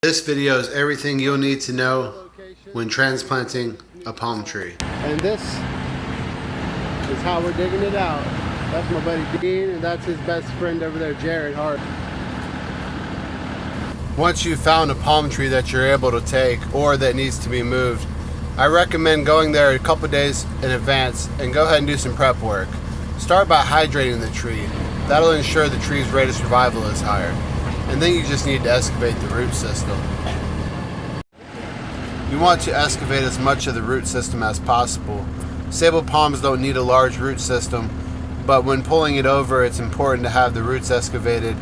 This video is everything you'll need to know when transplanting a palm tree. And this is how we're digging it out. That's my buddy Dean, and that's his best friend over there, Jared Hart. Once you've found a palm tree that you're able to take or that needs to be moved, I recommend going there a couple days in advance and go ahead and do some prep work. Start by hydrating the tree. That'll ensure the tree's rate of survival is higher. And then you just need to excavate the root system. You want to excavate as much of the root system as possible. Sable palms don't need a large root system, but when pulling it over, it's important to have the roots excavated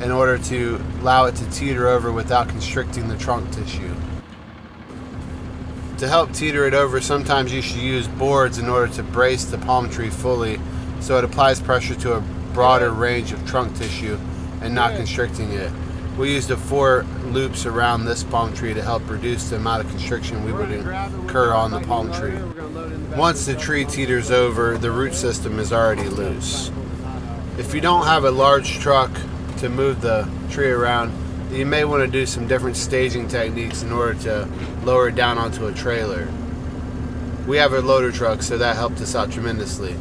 in order to allow it to teeter over without constricting the trunk tissue. To help teeter it over, sometimes you should use boards in order to brace the palm tree fully so it applies pressure to a broader range of trunk tissue and not constricting it. We used the 4 loops around this palm tree to help reduce the amount of constriction we would incur on the palm tree. Once the tree teeters over, the root system is already loose. If you don't have a large truck to move the tree around, you may want to do some different staging techniques in order to lower it down onto a trailer. We have a loader truck, so that helped us out tremendously.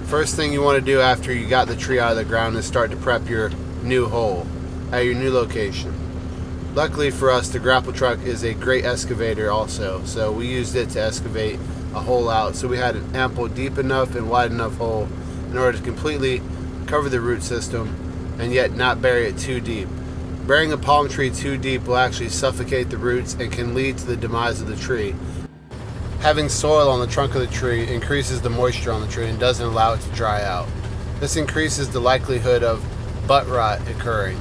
First thing you want to do after you got the tree out of the ground is start to prep your new hole at your new location. Luckily for us, the grapple truck is a great excavator also, so we used it to excavate a hole out, so we had an ample, deep enough and wide enough hole in order to completely cover the root system and yet not bury it too deep. Burying a palm tree too deep will actually suffocate the roots and can lead to the demise of the tree. Having soil on the trunk of the tree increases the moisture on the tree and doesn't allow it to dry out. This increases the likelihood of butt rot occurring.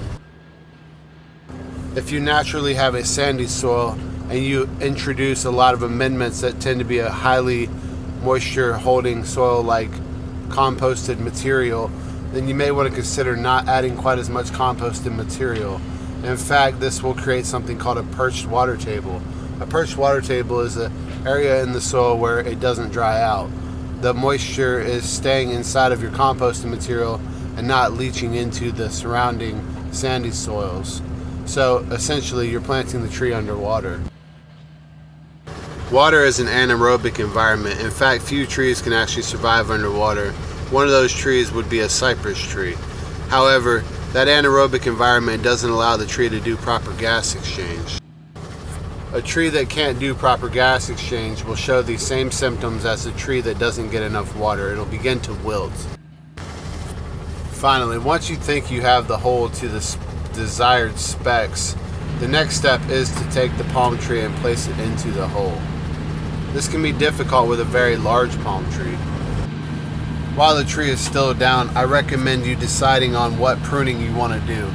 If you naturally have a sandy soil and you introduce a lot of amendments that tend to be a highly moisture holding soil like composted material, then you may want to consider not adding quite as much composted material. In fact, this will create something called a perched water table. A perched water table is an area in the soil where it doesn't dry out. The moisture is staying inside of your composted material and not leaching into the surrounding sandy soils. So essentially you're planting the tree underwater. Water is an anaerobic environment. In fact, few trees can actually survive underwater. One of those trees would be a cypress tree. However, that anaerobic environment doesn't allow the tree to do proper gas exchange. A tree that can't do proper gas exchange will show the same symptoms as a tree that doesn't get enough water. It'll begin to wilt. Finally, once you think you have the hole to the desired specs, the next step is to take the palm tree and place it into the hole. This can be difficult with a very large palm tree. While the tree is still down, I recommend you deciding on what pruning you want to do.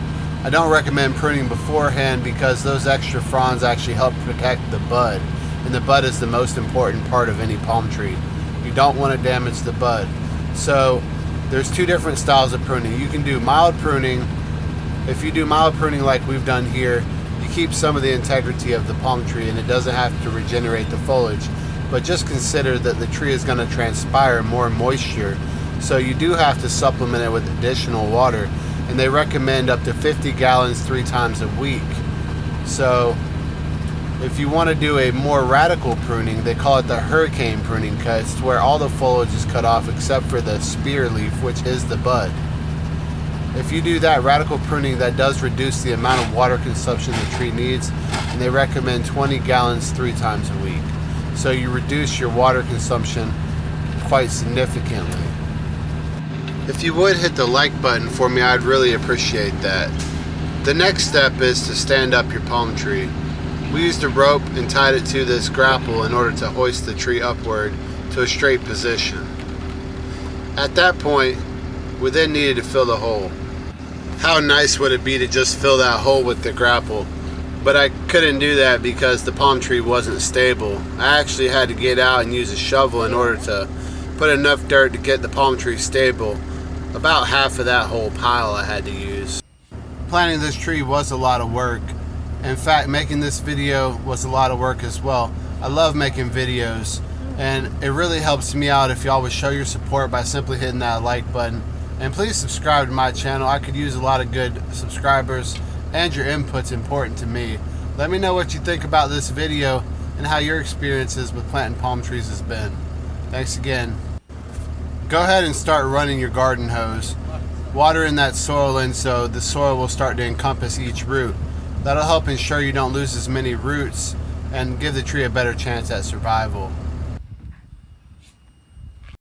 I don't recommend pruning beforehand because those extra fronds actually help protect the bud, and the bud is the most important part of any palm tree. You don't want to damage the bud. So there's 2 different styles of pruning. You can do mild pruning. If you do mild pruning like we've done here, you keep some of the integrity of the palm tree and it doesn't have to regenerate the foliage. But just consider that the tree is going to transpire more moisture, so you do have to supplement it with additional water, and they recommend up to 50 gallons 3 times a week. So if you want to do a more radical pruning, they call it the hurricane pruning cut. It's where all the foliage is cut off except for the spear leaf, which is the bud. If you do that radical pruning, that does reduce the amount of water consumption the tree needs, and they recommend 20 gallons 3 times a week. So you reduce your water consumption quite significantly. If you would hit the like button for me, I'd really appreciate that. The next step is to stand up your palm tree. We used a rope and tied it to this grapple in order to hoist the tree upward to a straight position. At that point, we then needed to fill the hole. How nice would it be to just fill that hole with the grapple? But I couldn't do that because the palm tree wasn't stable. I actually had to get out and use a shovel in order to put enough dirt to get the palm tree stable. About half of that whole pile I had to use. Planting this tree was a lot of work. In fact, making this video was a lot of work as well. I love making videos, and it really helps me out if y'all would show your support by simply hitting that like button. And please subscribe to my channel. I could use a lot of good subscribers, and your input's important to me. Let me know what you think about this video and how your experiences with planting palm trees has been. Thanks again. Go ahead and start running your garden hose. Water in that soil in so the soil will start to encompass each root. That'll help ensure you don't lose as many roots and give the tree a better chance at survival.